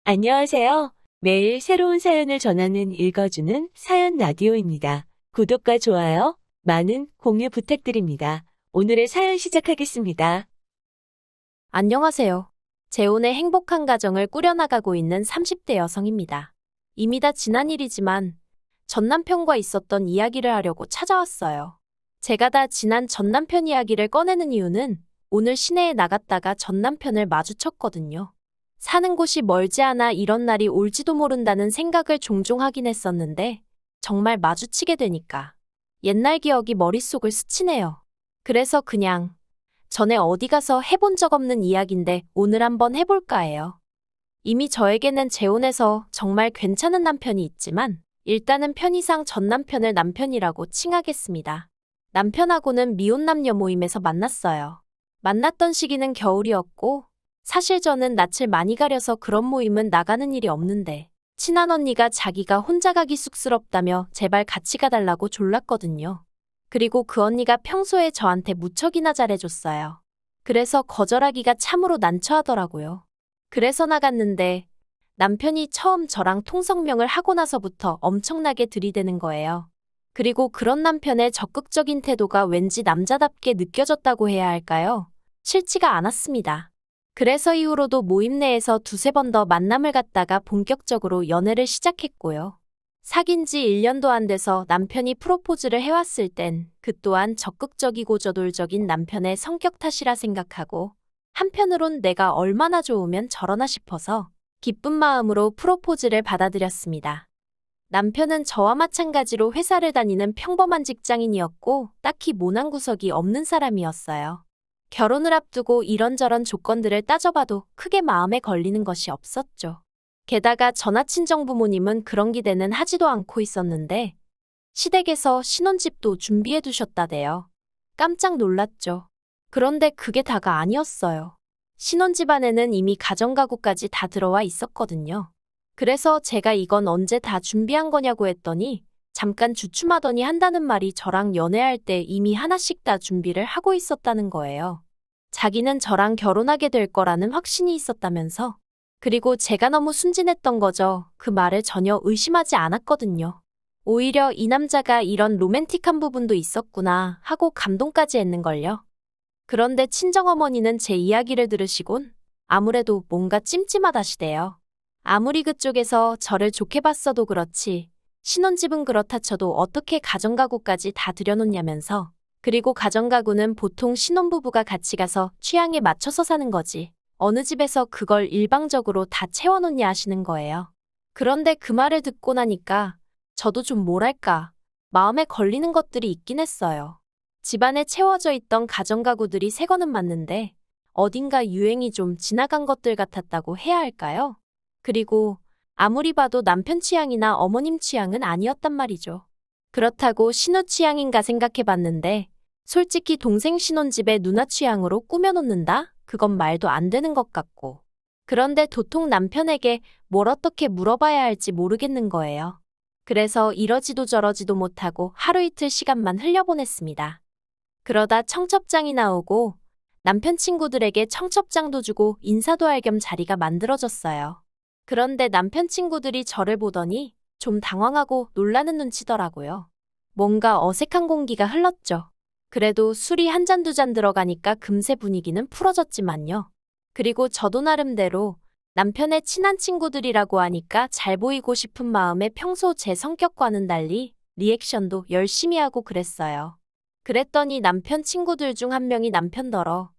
안녕하세요. 매일 새로운 사연을 전하는 읽어주는 사연 라디오입니다. 구독과 좋아요, 많은 공유 부탁드립니다. 오늘의 사연 시작하겠습니다. 안녕하세요. 재혼의 행복한 가정을 꾸려나가고 있는 30대 여성입니다. 이미 다 지난 일이지만 전 남편과 있었던 이야기를 하려고 찾아왔어요. 제가 다 지난 전 남편 이야기를 꺼내는 이유는 오늘 시내에 나갔다가 전 남편을 마주쳤거든요. 사는 곳이 멀지 않아 이런 날이 올지도 모른다는 생각을 종종 하긴 했었는데 정말 마주치게 되니까 옛날 기억이 머릿속을 스치네요. 그래서 그냥 전에 어디 가서 해본 적 없는 이야기인데 오늘 한번 해볼까 해요. 이미 저에게는 재혼해서 정말 괜찮은 남편이 있지만 일단은 편의상 전 남편을 남편이라고 칭하겠습니다. 남편하고는 미혼 남녀 모임에서 만났어요. 만났던 시기는 겨울이었고 사실 저는 낯을 많이 가려서 그런 모임은 나가는 일이 없는데 친한 언니가 자기가 혼자 가기 쑥스럽다며 제발 같이 가달라고 졸랐거든요. 그리고 그 언니가 평소에 저한테 무척이나 잘해줬어요. 그래서 거절하기가 참으로 난처하더라고요. 그래서 나갔는데 남편이 처음 저랑 통성명을 하고 나서부터 엄청나게 들이대는 거예요. 그리고 그런 남편의 적극적인 태도가 왠지 남자답게 느껴졌다고 해야 할까요? 싫지가 않았습니다. 그래서 이후로도 모임 내에서 두세 번 더 만남을 갖다가 본격적으로 연애를 시작했고요. 사귄 지 1년도 안 돼서 남편이 프로포즈를 해왔을 땐 그 또한 적극적이고 저돌적인 남편의 성격 탓이라 생각하고 한편으론 내가 얼마나 좋으면 저러나 싶어서 기쁜 마음으로 프로포즈를 받아들였습니다. 남편은 저와 마찬가지로 회사를 다니는 평범한 직장인이었고 딱히 모난 구석이 없는 사람이었어요. 결혼을 앞두고 이런저런 조건들을 따져봐도 크게 마음에 걸리는 것이 없었죠. 게다가 전화 친정 부모님은 그런 기대는 하지도 않고 있었는데 시댁에서 신혼집도 준비해 두셨다대요. 깜짝 놀랐죠. 그런데 그게 다가 아니었어요. 신혼집 안에는 이미 가정가구까지 다 들어와 있었거든요. 그래서 제가 이건 언제 다 준비한 거냐고 했더니 잠깐 주춤하더니 한다는 말이 저랑 연애할 때 이미 하나씩 다 준비를 하고 있었다는 거예요. 자기는 저랑 결혼하게 될 거라는 확신이 있었다면서. 그리고 제가 너무 순진했던 거죠. 그 말을 전혀 의심하지 않았거든요. 오히려 이 남자가 이런 로맨틱한 부분도 있었구나 하고 감동까지 했는걸요. 그런데 친정어머니는 제 이야기를 들으시곤 아무래도 뭔가 찜찜하다시대요. 아무리 그쪽에서 저를 좋게 봤어도 그렇지 신혼집은 그렇다 쳐도 어떻게 가정가구까지 다 들여놓냐면서. 그리고 가정가구는 보통 신혼부부가 같이 가서 취향에 맞춰서 사는 거지. 어느 집에서 그걸 일방적으로 다 채워놓냐 하시는 거예요. 그런데 그 말을 듣고 나니까 저도 좀 뭐랄까 마음에 걸리는 것들이 있긴 했어요. 집안에 채워져 있던 가정가구들이 새 거는 맞는데 어딘가 유행이 좀 지나간 것들 같았다고 해야 할까요? 그리고 아무리 봐도 남편 취향이나 어머님 취향은 아니었단 말이죠. 그렇다고 신우 취향인가 생각해봤는데 솔직히 동생 신혼집에 누나 취향으로 꾸며놓는다? 그건 말도 안 되는 것 같고. 그런데 도통 남편에게 뭘 어떻게 물어봐야 할지 모르겠는 거예요. 그래서 이러지도 저러지도 못하고 하루 이틀 시간만 흘려보냈습니다. 그러다 청첩장이 나오고 남편 친구들에게 청첩장도 주고 인사도 할 겸 자리가 만들어졌어요. 그런데 남편 친구들이 저를 보더니 좀 당황하고 놀라는 눈치더라고요. 뭔가 어색한 공기가 흘렀죠. 그래도 술이 한 잔 두 잔 들어가니까 금세 분위기는 풀어졌지만요. 그리고 저도 나름대로 남편의 친한 친구들이라고 하니까 잘 보이고 싶은 마음에 평소 제 성격과는 달리 리액션도 열심히 하고 그랬어요. 그랬더니 남편 친구들 중 한 명이 남편더러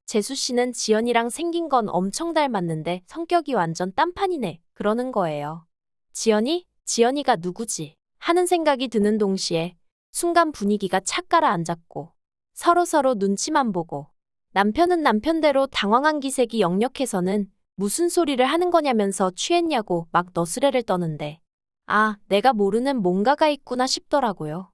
재수 씨는 지연이랑 생긴 건 엄청 닮았는데 성격이 완전 딴판이네 그러는 거예요. 지연이? 지연이가 누구지? 하는 생각이 드는 동시에 순간 분위기가 착 가라앉았고 서로서로 눈치만 보고 남편은 남편대로 당황한 기색이 역력해서는 무슨 소리를 하는 거냐면서 취했냐고 막 너스레를 떠는데 아, 내가 모르는 뭔가가 있구나 싶더라고요.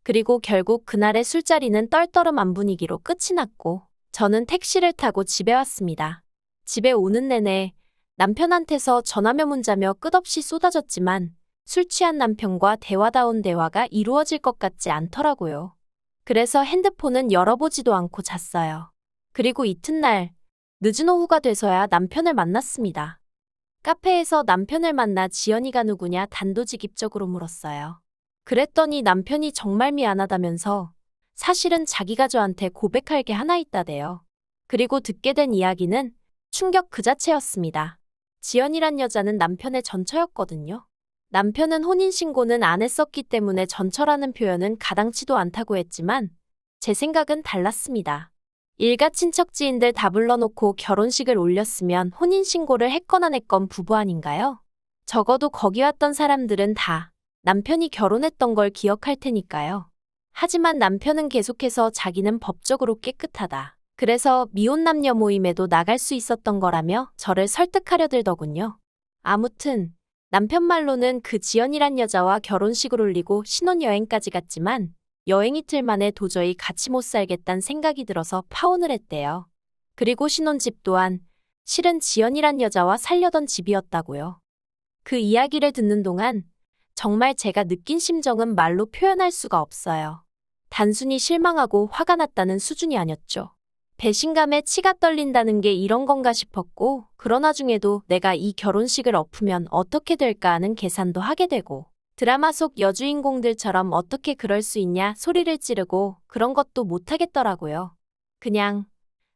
그리고 결국 그날의 술자리는 떨떠름한 분위기로 끝이 났고 저는 택시를 타고 집에 왔습니다. 집에 오는 내내 남편한테서 전화며 문자며 끝없이 쏟아졌지만 술 취한 남편과 대화다운 대화가 이루어질 것 같지 않더라고요. 그래서 핸드폰은 열어보지도 않고 잤어요. 그리고 이튿날 늦은 오후가 돼서야 남편을 만났습니다. 카페에서 남편을 만나 지연이가 누구냐 단도직입적으로 물었어요. 그랬더니 남편이 정말 미안하다면서 사실은 자기가 저한테 고백할 게 하나 있다대요. 그리고 듣게 된 이야기는 충격 그 자체였습니다. 지연이란 여자는 남편의 전처였거든요. 남편은 혼인신고는 안 했었기 때문에 전처라는 표현은 가당치도 않다고 했지만 제 생각은 달랐습니다. 일가 친척 지인들 다 불러놓고 결혼식을 올렸으면 혼인신고를 했건 안 했건 부부 아닌가요? 적어도 거기 왔던 사람들은 다 남편이 결혼했던 걸 기억할 테니까요. 하지만 남편은 계속해서 자기는 법적으로 깨끗하다. 그래서 미혼 남녀 모임에도 나갈 수 있었던 거라며 저를 설득하려 들더군요. 아무튼 남편 말로는 그 지연이란 여자와 결혼식을 올리고 신혼여행까지 갔지만 여행 이틀 만에 도저히 같이 못 살겠다는 생각이 들어서 파혼을 했대요. 그리고 신혼집 또한 실은 지연이란 여자와 살려던 집이었다고요. 그 이야기를 듣는 동안 정말 제가 느낀 심정은 말로 표현할 수가 없어요. 단순히 실망하고 화가 났다는 수준이 아니었죠. 배신감에 치가 떨린다는 게 이런 건가 싶었고, 그러나 중에도 내가 이 결혼식을 엎으면 어떻게 될까 하는 계산도 하게 되고, 드라마 속 여주인공들처럼 어떻게 그럴 수 있냐 소리를 지르고 그런 것도 못하겠더라고요. 그냥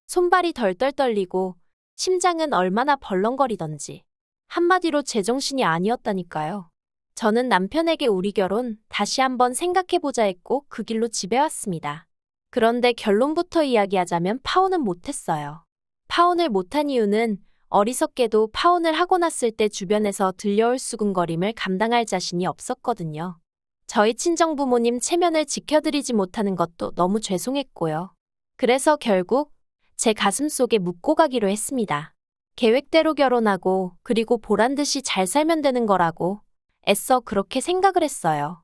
손발이 덜덜 떨리고 심장은 얼마나 벌렁거리던지. 한마디로 제정신이 아니었다니까요. 저는 남편에게 우리 결혼 다시 한번 생각해보자 했고 그 길로 집에 왔습니다. 그런데 결론부터 이야기하자면 파혼은 못했어요. 파혼을 못한 이유는 어리석게도 파혼을 하고 났을 때 주변에서 들려올 수군거림을 감당할 자신이 없었거든요. 저희 친정부모님 체면을 지켜드리지 못하는 것도 너무 죄송했고요. 그래서 결국 제 가슴속에 묻고 가기로 했습니다. 계획대로 결혼하고 그리고 보란듯이 잘 살면 되는 거라고 애써 그렇게 생각을 했어요.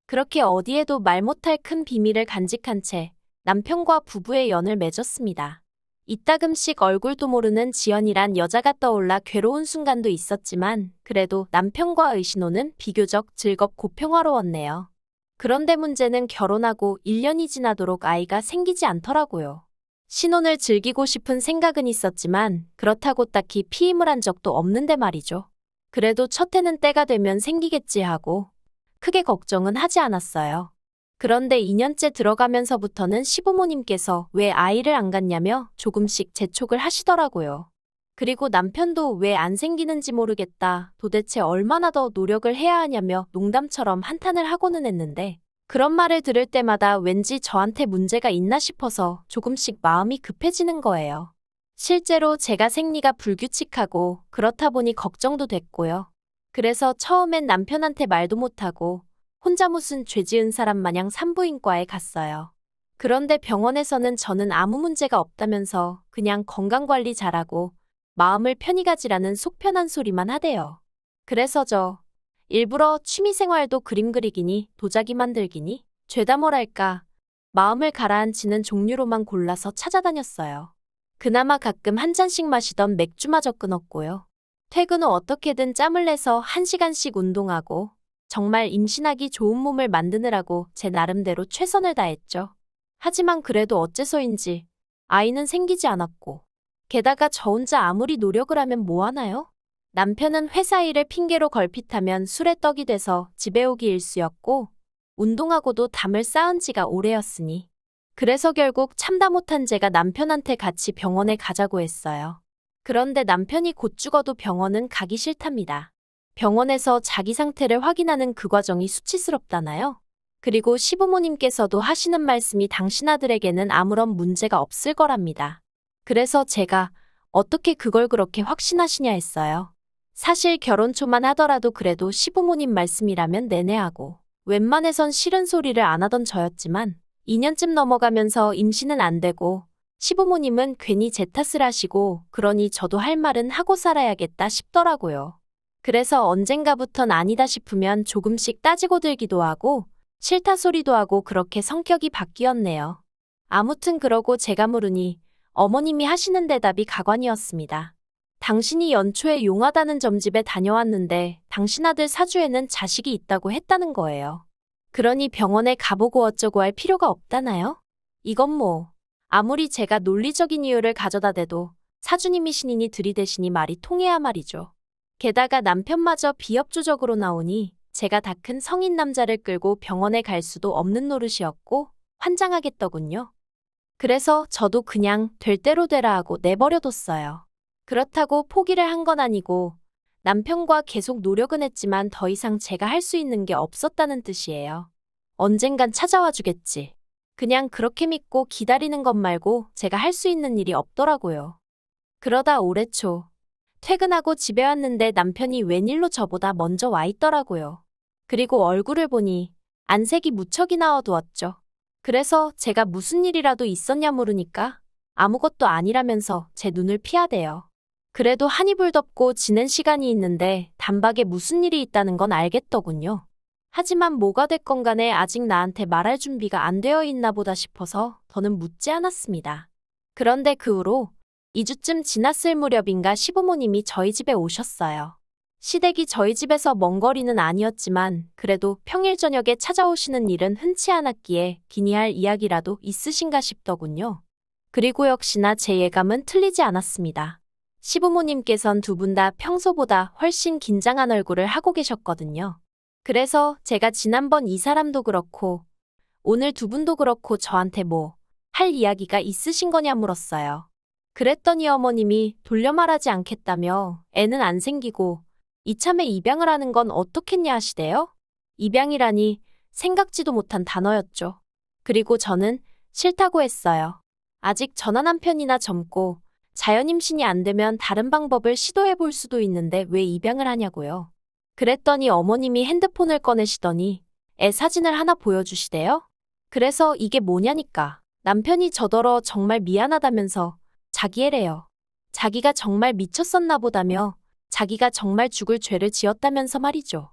그렇게 어디에도 말 못할 큰 비밀을 간직한 채 남편과 부부의 연을 맺었습니다. 이따금씩 얼굴도 모르는 지연이란 여자가 떠올라 괴로운 순간도 있었지만 그래도 남편과의 신혼은 비교적 즐겁고 평화로웠네요. 그런데 문제는 결혼하고 1년이 지나도록 아이가 생기지 않더라고요. 신혼을 즐기고 싶은 생각은 있었지만 그렇다고 딱히 피임을 한 적도 없는데 말이죠. 그래도 첫 해는 때가 되면 생기겠지 하고 크게 걱정은 하지 않았어요. 그런데 2년째 들어가면서부터는 시부모님께서 왜 아이를 안 갖냐며 조금씩 재촉을 하시더라고요. 그리고 남편도 왜 안 생기는지 모르겠다, 도대체 얼마나 더 노력을 해야 하냐며 농담처럼 한탄을 하고는 했는데 그런 말을 들을 때마다 왠지 저한테 문제가 있나 싶어서 조금씩 마음이 급해지는 거예요. 실제로 제가 생리가 불규칙하고 그렇다 보니 걱정도 됐고요. 그래서 처음엔 남편한테 말도 못하고 혼자 무슨 죄 지은 사람 마냥 산부인과에 갔어요. 그런데 병원에서는 저는 아무 문제가 없다면서 그냥 건강관리 잘하고 마음을 편히 가지라는 속편한 소리만 하대요. 그래서 저 일부러 취미생활도 그림 그리기니 도자기 만들기니 죄다 뭐랄까 마음을 가라앉히는 종류로만 골라서 찾아다녔어요. 그나마 가끔 한 잔씩 마시던 맥주마저 끊었고요. 퇴근 후 어떻게든 짬을 내서 1시간씩 운동하고 정말 임신하기 좋은 몸을 만드느라고 제 나름대로 최선을 다했죠. 하지만 그래도 어째서인지 아이는 생기지 않았고 게다가 저 혼자 아무리 노력을 하면 뭐하나요? 남편은 회사 일을 핑계로 걸핏하면 술에 떡이 돼서 집에 오기 일쑤였고 운동하고도 담을 쌓은 지가 오래였으니 그래서 결국 참다 못한 제가 남편한테 같이 병원에 가자고 했어요. 그런데 남편이 곧 죽어도 병원은 가기 싫답니다. 병원에서 자기 상태를 확인하는 그 과정이 수치스럽다나요? 그리고 시부모님께서도 하시는 말씀이 당신 아들에게는 아무런 문제가 없을 거랍니다. 그래서 제가 어떻게 그걸 그렇게 확신하시냐 했어요. 사실 결혼 초만 하더라도 그래도 시부모님 말씀이라면 내내 하고 웬만해선 싫은 소리를 안 하던 저였지만 2년쯤 넘어가면서 임신은 안 되고 시부모님은 괜히 제 탓을 하시고 그러니 저도 할 말은 하고 살아야겠다 싶더라고요. 그래서 언젠가부턴 아니다 싶으면 조금씩 따지고 들기도 하고 싫다 소리도 하고 그렇게 성격이 바뀌었네요. 아무튼 그러고 제가 물으니 어머님이 하시는 대답이 가관이었습니다. 당신이 연초에 용하다는 점집에 다녀왔는데 당신 아들 사주에는 자식이 있다고 했다는 거예요. 그러니 병원에 가보고 어쩌고 할 필요가 없다나요? 이건 뭐 아무리 제가 논리적인 이유를 가져다 대도 사주님이 신이니 들이대시니 말이 통해야 말이죠. 게다가 남편마저 비협조적으로 나오니 제가 다 큰 성인 남자를 끌고 병원에 갈 수도 없는 노릇이었고 환장하겠더군요. 그래서 저도 그냥 될 대로 되라 하고 내버려뒀어요. 그렇다고 포기를 한 건 아니고 남편과 계속 노력은 했지만 더 이상 제가 할 수 있는 게 없었다는 뜻이에요. 언젠간 찾아와 주겠지. 그냥 그렇게 믿고 기다리는 것 말고 제가 할 수 있는 일이 없더라고요. 그러다 올해 초 퇴근하고 집에 왔는데 남편이 웬일로 저보다 먼저 와 있더라고요. 그리고 얼굴을 보니 안색이 무척이나 어두웠죠. 그래서 제가 무슨 일이라도 있었냐 물으니까 아무것도 아니라면서 제 눈을 피하대요. 그래도 한 이불 덮고 지낸 시간이 있는데 단박에 무슨 일이 있다는 건 알겠더군요. 하지만 뭐가 됐건 간에 아직 나한테 말할 준비가 안 되어 있나 보다 싶어서 더는 묻지 않았습니다. 그런데 그 후로 2주쯤 지났을 무렵인가 시부모님이 저희 집에 오셨어요. 시댁이 저희 집에서 먼 거리는 아니었지만 그래도 평일 저녁에 찾아오시는 일은 흔치 않았기에 기니할 이야기라도 있으신가 싶더군요. 그리고 역시나 제 예감은 틀리지 않았습니다. 시부모님께선 두 분 다 평소보다 훨씬 긴장한 얼굴을 하고 계셨거든요. 그래서 제가 지난번 이 사람도 그렇고 오늘 두 분도 그렇고 저한테 뭐 할 이야기가 있으신 거냐 물었어요. 그랬더니 어머님이 돌려 말하지 않겠다며 애는 안 생기고 이참에 입양을 하는 건 어떻겠냐 하시대요. 입양이라니 생각지도 못한 단어였죠. 그리고 저는 싫다고 했어요. 아직 전화 남편이나 젊고 자연 임신이 안 되면 다른 방법을 시도해 볼 수도 있는데 왜 입양을 하냐고요. 그랬더니 어머님이 핸드폰을 꺼내시더니 애 사진을 하나 보여주시대요. 그래서 이게 뭐냐니까. 남편이 저더러 정말 미안하다면서 자기 애래요. 자기가 정말 미쳤었나 보다며 자기가 정말 죽을 죄를 지었다면서 말이죠.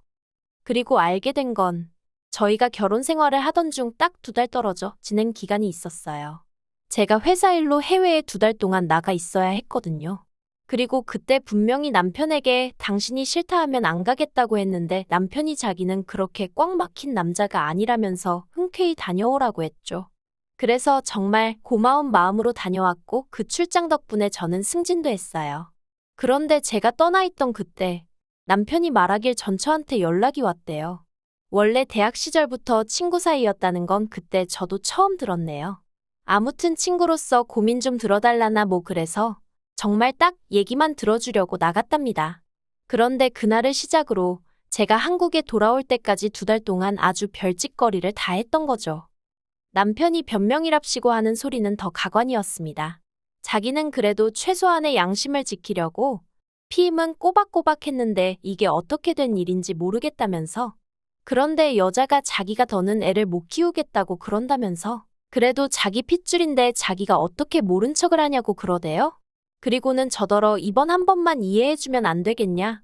그리고 알게 된 건 저희가 결혼 생활을 하던 중 딱 2달 떨어져 지낸 기간이 있었어요. 제가 회사 일로 해외에 2달 동안 나가 있어야 했거든요. 그리고 그때 분명히 남편에게 당신이 싫다 하면 안 가겠다고 했는데 남편이 자기는 그렇게 꽉 막힌 남자가 아니라면서 흔쾌히 다녀오라고 했죠. 그래서 정말 고마운 마음으로 다녀왔고 그 출장 덕분에 저는 승진도 했어요. 그런데 제가 떠나 있던 그때 남편이 말하길 전 저한테 연락이 왔대요. 원래 대학 시절부터 친구 사이였다는 건 그때 저도 처음 들었네요. 아무튼 친구로서 고민 좀 들어달라나 뭐 그래서 정말 딱 얘기만 들어주려고 나갔답니다. 그런데 그날을 시작으로 제가 한국에 돌아올 때까지 2달 동안 아주 별짓거리를 다 했던 거죠. 남편이 변명이랍시고 하는 소리는 더 가관이었습니다. 자기는 그래도 최소한의 양심을 지키려고 피임은 꼬박꼬박 했는데 이게 어떻게 된 일인지 모르겠다면서. 그런데 여자가 자기가 더는 애를 못 키우겠다고 그런다면서. 그래도 자기 핏줄인데 자기가 어떻게 모른 척을 하냐고 그러대요. 그리고는 저더러 이번 한 번만 이해해주면 안 되겠냐.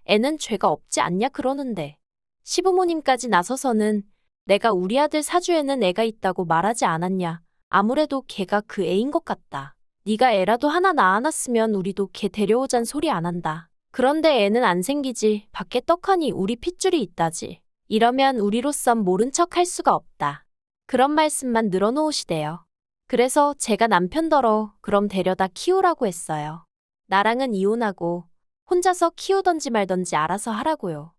애는 죄가 없지 않냐 그러는데. 시부모님까지 나서서는 내가 우리 아들 사주에는 애가 있다고 말하지 않았냐. 아무래도 걔가 그 애인 것 같다. 네가 애라도 하나 낳아놨으면 우리도 걔 데려오잔 소리 안 한다. 그런데 애는 안 생기지. 밖에 떡하니 우리 핏줄이 있다지. 이러면 우리로선 모른 척 할 수가 없다. 그런 말씀만 늘어놓으시대요. 그래서 제가 남편더러 그럼 데려다 키우라고 했어요. 나랑은 이혼하고 혼자서 키우던지 말던지 알아서 하라고요.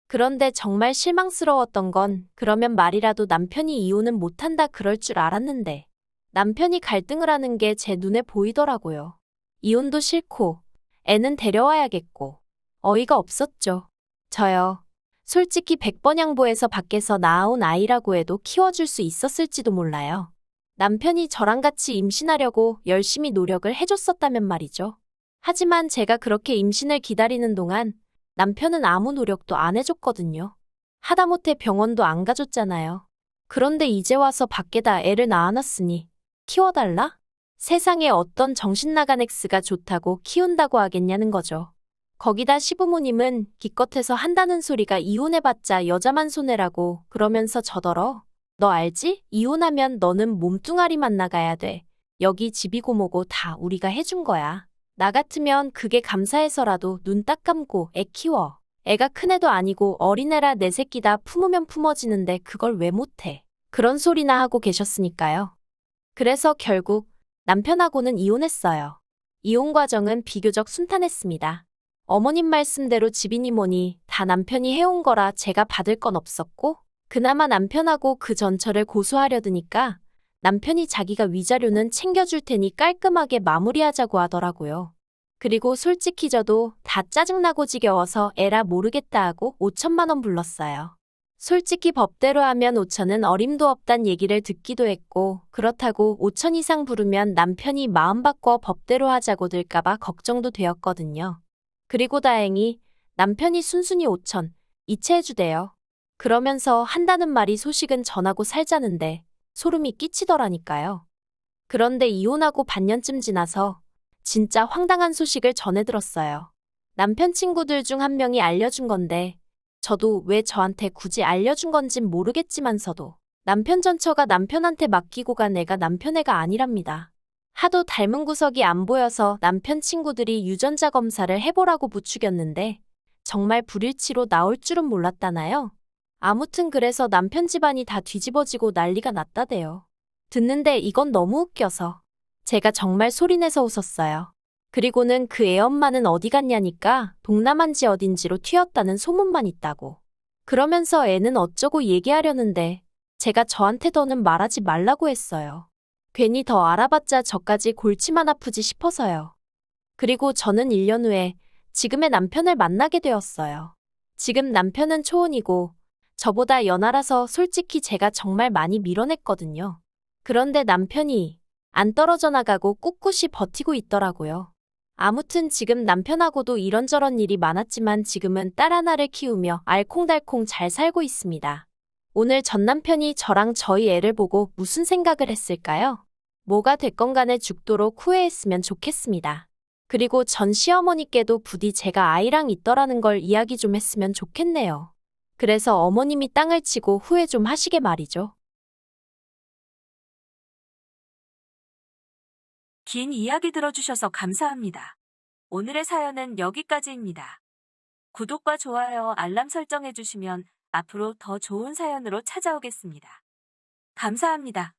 그런데 정말 실망스러웠던 건 그러면 말이라도 남편이 이혼은 못한다 그럴 줄 알았는데 남편이 갈등을 하는 게 제 눈에 보이더라고요. 이혼도 싫고 애는 데려와야겠고 어이가 없었죠. 저요. 솔직히 100번 양보해서 밖에서 낳아온 아이라고 해도 키워줄 수 있었을지도 몰라요. 남편이 저랑 같이 임신하려고 열심히 노력을 해줬었다면 말이죠. 하지만 제가 그렇게 임신을 기다리는 동안 남편은 아무 노력도 안 해줬거든요. 하다못해 병원도 안 가줬잖아요. 그런데 이제 와서 밖에다 애를 낳아놨으니 키워달라? 세상에 어떤 정신나간 X가 좋다고 키운다고 하겠냐는 거죠. 거기다 시부모님은 기껏해서 한다는 소리가 이혼해봤자 여자만 손해라고 그러면서 저더러 너 알지? 이혼하면 너는 몸뚱아리만 나가야 돼. 여기 집이고 뭐고 다 우리가 해준 거야. 나 같으면 그게 감사해서라도 눈 딱 감고 애 키워. 애가 큰애도 아니고 어린애라 내 새끼 다 품으면 품어지는데 그걸 왜 못해. 그런 소리나 하고 계셨으니까요. 그래서 결국 남편하고는 이혼했어요. 이혼 과정은 비교적 순탄했습니다. 어머님 말씀대로 집이니 뭐니 다 남편이 해온 거라 제가 받을 건 없었고, 그나마 남편하고 그 전처를 고소하려 드니까 남편이 자기가 위자료는 챙겨줄 테니 깔끔하게 마무리하자고 하더라고요. 그리고 솔직히 저도 다 짜증나고 지겨워서 에라 모르겠다 하고 5천만 원 불렀어요. 솔직히 법대로 하면 5천은 어림도 없단 얘기를 듣기도 했고, 그렇다고 5천 이상 부르면 남편이 마음 바꿔 법대로 하자고 들까봐 걱정도 되었거든요. 그리고 다행히 남편이 순순히 5천 이체해주대요. 그러면서 한다는 말이 소식은 전하고 살자는데 소름이 끼치더라니까요. 그런데 이혼하고 반년쯤 지나서 진짜 황당한 소식을 전해 들었어요. 남편 친구들 중 한 명이 알려준 건데, 저도 왜 저한테 굳이 알려준 건진 모르겠지만서도 남편 전처가 남편한테 맡기고 간 애가 남편 애가 아니랍니다. 하도 닮은 구석이 안 보여서 남편 친구들이 유전자 검사를 해보라고 부추겼는데 정말 불일치로 나올 줄은 몰랐다나요? 아무튼 그래서 남편 집안이 다 뒤집어지고 난리가 났다대요. 듣는데 이건 너무 웃겨서 제가 정말 소리내서 웃었어요. 그리고는 그 애 엄마는 어디 갔냐니까 동남아인지 어딘지로 튀었다는 소문만 있다고. 그러면서 애는 어쩌고 얘기하려는데 제가 저한테 더는 말하지 말라고 했어요. 괜히 더 알아봤자 저까지 골치만 아프지 싶어서요. 그리고 저는 1년 후에 지금의 남편을 만나게 되었어요. 지금 남편은 초혼이고 저보다 연하라서 솔직히 제가 정말 많이 밀어냈거든요. 그런데 남편이 안 떨어져 나가고 꿋꿋이 버티고 있더라고요. 아무튼 지금 남편하고도 이런저런 일이 많았지만 지금은 딸 하나를 키우며 알콩달콩 잘 살고 있습니다. 오늘 전 남편이 저랑 저희 애를 보고 무슨 생각을 했을까요? 뭐가 됐건 간에 죽도록 후회했으면 좋겠습니다. 그리고 전 시어머니께도 부디 제가 아이랑 있더라는 걸 이야기 좀 했으면 좋겠네요. 그래서 어머님이 땅을 치고 후회 좀 하시게 말이죠. 긴 이야기 들어주셔서 감사합니다. 오늘의 사연은 여기까지입니다. 구독과 좋아요, 알람 설정해주시면 앞으로 더 좋은 사연으로 찾아오겠습니다. 감사합니다.